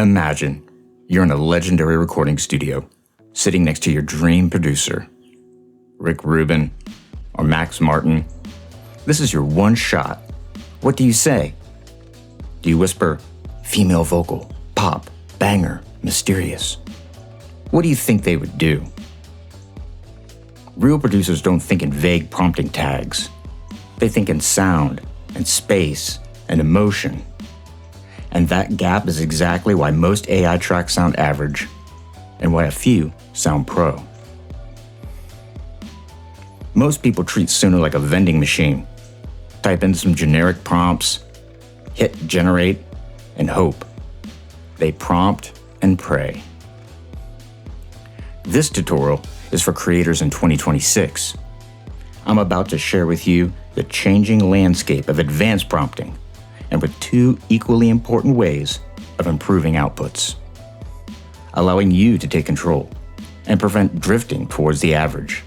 Imagine you're in a legendary recording studio, sitting next to your dream producer, Rick Rubin or Max Martin. This is your one shot. What do you say? Do you whisper, female vocal, pop, banger, mysterious? What do you think they would do? Real producers don't think in vague prompting tags. They think in sound and space and emotion. And that gap is exactly why most AI tracks sound average and why a few sound pro. Most people treat Suno like a vending machine. Type in some generic prompts, hit generate, and hope. They prompt and pray. This tutorial is for creators in 2026. I'm about to share with you the changing landscape of advanced prompting and with two equally important ways of improving outputs, allowing you to take control and prevent drifting towards the average.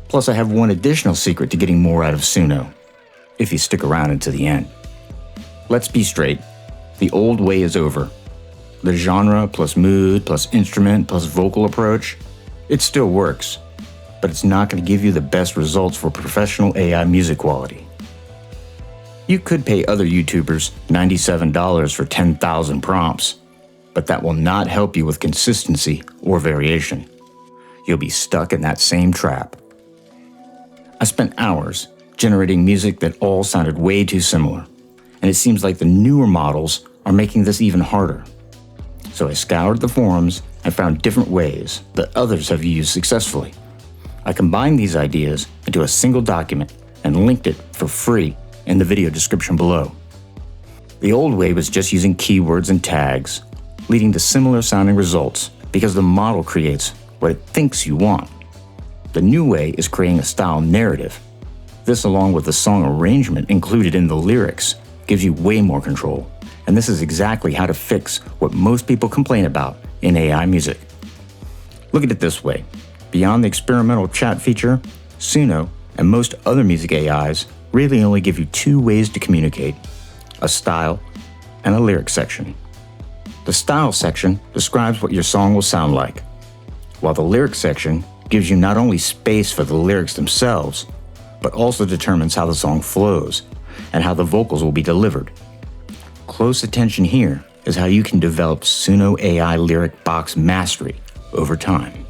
Plus, I have one additional secret to getting more out of Suno, if you stick around until the end. Let's be straight, the old way is over. The genre plus mood plus instrument plus vocal approach, it still works, but it's not going to give you the best results for professional AI music quality. You could pay other YouTubers $97 for 10,000 prompts, but that will not help you with consistency or variation. You'll be stuck in that same trap. I spent hours generating music that all sounded way too similar, and it seems like the newer models are making this even harder. So I scoured the forums and found different ways that others have used successfully. I combined these ideas into a single document and linked it for free in the video description below. The old way was just using keywords and tags, leading to similar sounding results because the model creates what it thinks you want. The new way is creating a style narrative. This, along with the song arrangement included in the lyrics, gives you way more control. And this is exactly how to fix what most people complain about in AI music. Look at it this way. Beyond the experimental chat feature, Suno and most other music AIs really only give you two ways to communicate: a style and a lyric section. The style section describes what your song will sound like, while the lyric section gives you not only space for the lyrics themselves, but also determines how the song flows and how the vocals will be delivered. Close attention here is how you can develop Suno AI lyric box mastery over time.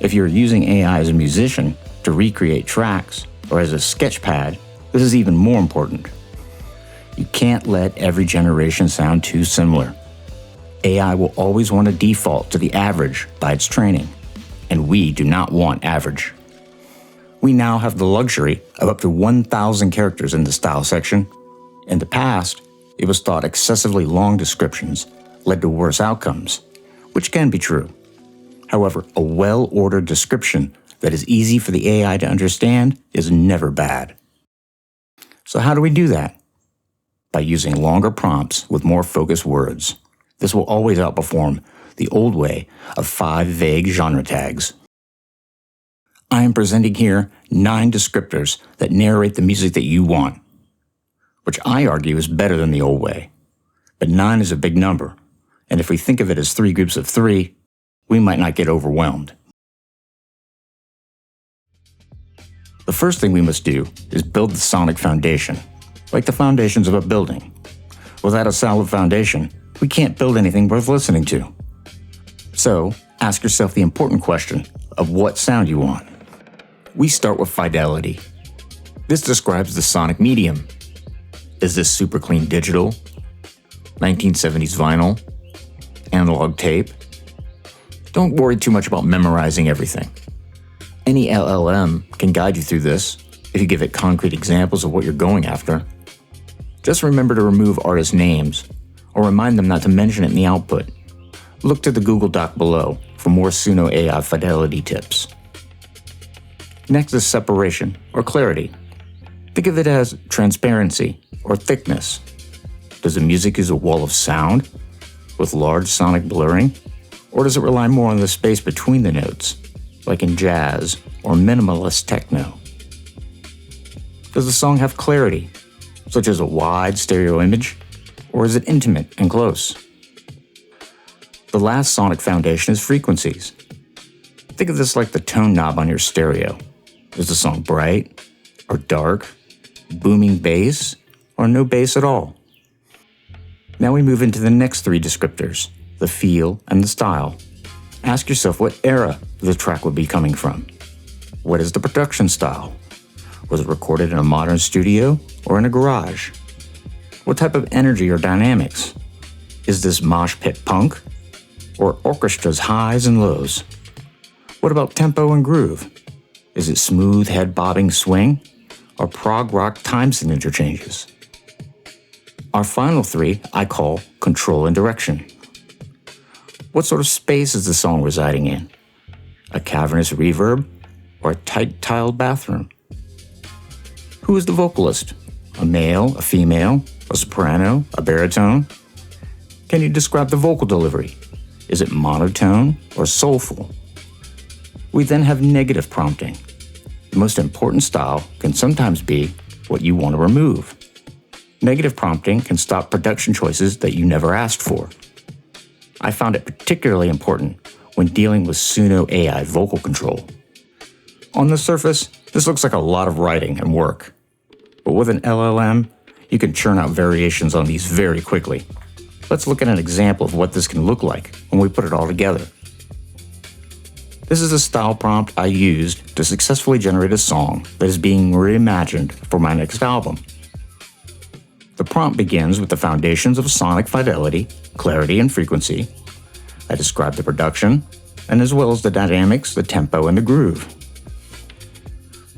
If you're using AI as a musician to recreate tracks or as a sketch pad, this is even more important. You can't let every generation sound too similar. AI will always want to default to the average by its training, and we do not want average. We now have the luxury of up to 1,000 characters in the style section. In the past, it was thought excessively long descriptions led to worse outcomes, which can be true. However, a well-ordered description that is easy for the AI to understand is never bad. So how do we do that? By using longer prompts with more focused words. This will always outperform the old way of 5 vague genre tags. I am presenting here 9 descriptors that narrate the music that you want, which I argue is better than the old way. But 9 is a big number, and if we think of it as 3 groups of 3, we might not get overwhelmed. The first thing we must do is build the sonic foundation, like the foundations of a building. Without a solid foundation, we can't build anything worth listening to. So, ask yourself the important question of what sound you want. We start with fidelity. This describes the sonic medium. Is this super clean digital, 1970s vinyl, analog tape? Don't worry too much about memorizing everything. Any LLM can guide you through this if you give it concrete examples of what you're going after. Just remember to remove artist names or remind them not to mention it in the output. Look to the Google Doc below for more Suno AI fidelity tips. Next is separation or clarity. Think of it as transparency or thickness. Does the music use a wall of sound with large sonic blurring? Or does it rely more on the space between the notes, like in jazz or minimalist techno? Does the song have clarity, such as a wide stereo image, or is it intimate and close? The last sonic foundation is frequencies. Think of this like the tone knob on your stereo. Is the song bright or dark, booming bass, or no bass at all? Now we move into the next three descriptors, the feel and the style. Ask yourself what era the track would be coming from. What is the production style? Was it recorded in a modern studio or in a garage? What type of energy or dynamics? Is this mosh pit punk or orchestra's highs and lows? What about tempo and groove? Is it smooth head bobbing swing or prog rock time signature changes? Our final three I call control and direction. What sort of space is the song residing in? A cavernous reverb or a tight tiled bathroom? Who is the vocalist? A male, a female, a soprano, a baritone? Can you describe the vocal delivery? Is it monotone or soulful? We then have negative prompting. The most important style can sometimes be what you want to remove. Negative prompting can stop production choices that you never asked for. I found it particularly important when dealing with Suno AI vocal control. On the surface, this looks like a lot of writing and work. But with an LLM, you can churn out variations on these very quickly. Let's look at an example of what this can look like when we put it all together. This is a style prompt I used to successfully generate a song that is being reimagined for my next album. The prompt begins with the foundations of sonic fidelity, clarity, and frequency. I describe the production, and as well as the dynamics, the tempo, and the groove.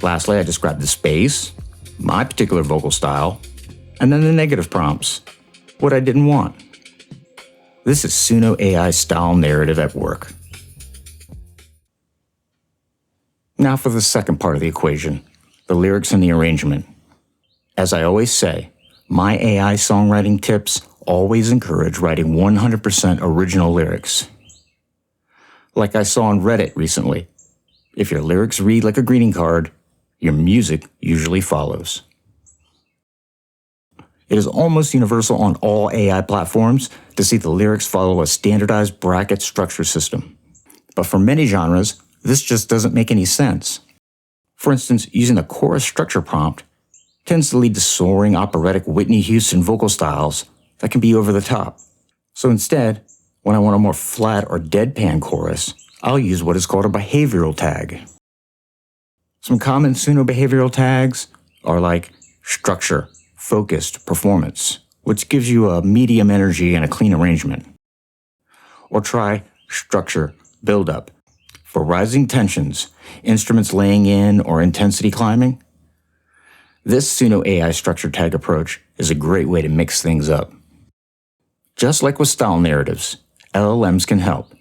Lastly, I describe the space, my particular vocal style, and then the negative prompts, what I didn't want. This is Suno AI style narrative at work. Now for the second part of the equation, the lyrics and the arrangement. As I always say, my AI songwriting tips always encourage writing 100% original lyrics. Like I saw on Reddit recently, if your lyrics read like a greeting card, your music usually follows. It is almost universal on all AI platforms to see the lyrics follow a standardized bracket structure system. But for many genres, this just doesn't make any sense. For instance, using a chorus structure prompt tends to lead to soaring operatic Whitney Houston vocal styles that can be over the top. So instead, when I want a more flat or deadpan chorus, I'll use what is called a behavioral tag. Some common Suno behavioral tags are like structure, focused, performance, which gives you a medium energy and a clean arrangement. Or try structure, build-up, for rising tensions, instruments laying in, or intensity climbing. This Suno AI structure tag approach is a great way to mix things up. Just like with style narratives, LLMs can help.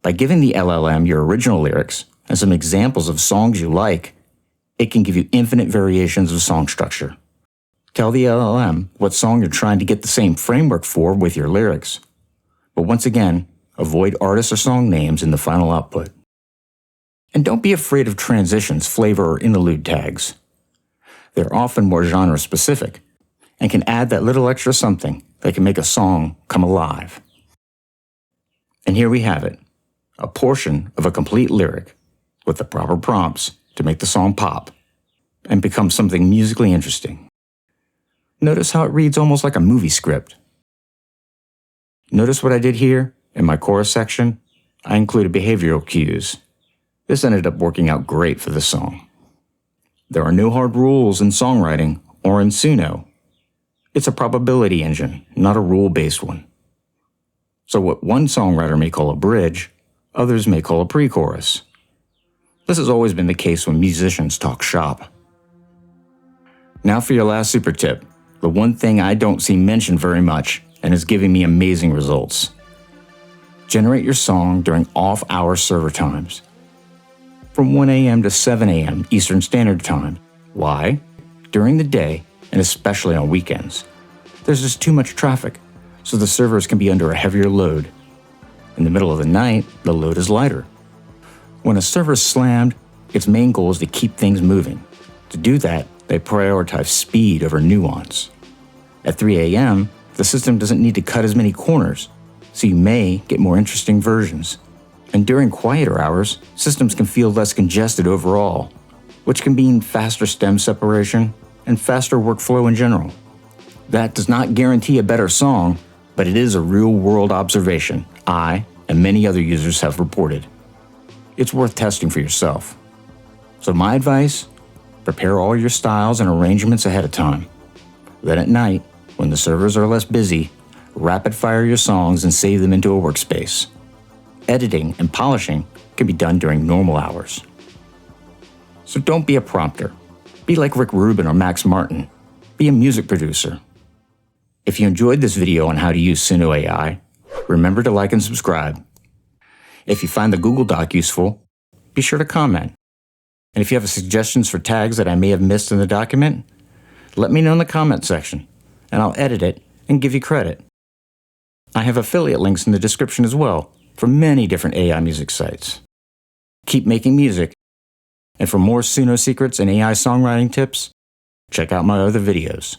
By giving the LLM your original lyrics and some examples of songs you like, it can give you infinite variations of song structure. Tell the LLM what song you're trying to get the same framework for with your lyrics. But once again, avoid artist or song names in the final output. And don't be afraid of transitions, flavor, or interlude tags. They're often more genre-specific and can add that little extra something that can make a song come alive. And here we have it, a portion of a complete lyric with the proper prompts to make the song pop and become something musically interesting. Notice how it reads almost like a movie script. Notice what I did here in my chorus section? I included behavioral cues. This ended up working out great for the song. There are no hard rules in songwriting or in Suno. It's a probability engine, not a rule-based one. So what one songwriter may call a bridge, others may call a pre-chorus. This has always been the case when musicians talk shop. Now for your last super tip, the one thing I don't see mentioned very much and is giving me amazing results. Generate your song during off-hour server times, from 1 a.m. to 7 a.m. Eastern Standard Time. Why? During the day, and especially on weekends, there's just too much traffic, so the servers can be under a heavier load. In the middle of the night, the load is lighter. When a server is slammed, its main goal is to keep things moving. To do that, they prioritize speed over nuance. At 3 a.m., the system doesn't need to cut as many corners, so you may get more interesting versions. And during quieter hours, systems can feel less congested overall, which can mean faster stem separation and faster workflow in general. That does not guarantee a better song, but it is a real-world observation I and many other users have reported. It's worth testing for yourself. So my advice, prepare all your styles and arrangements ahead of time. Then at night, when the servers are less busy, rapid-fire your songs and save them into a workspace. Editing and polishing can be done during normal hours. So don't be a prompter. Be like Rick Rubin or Max Martin. Be a music producer. If you enjoyed this video on how to use Suno AI, remember to like and subscribe. If you find the Google Doc useful, be sure to comment. And if you have suggestions for tags that I may have missed in the document, let me know in the comment section, and I'll edit it and give you credit. I have affiliate links in the description as well for many different AI music sites. Keep making music, and for more Suno secrets and AI songwriting tips, check out my other videos.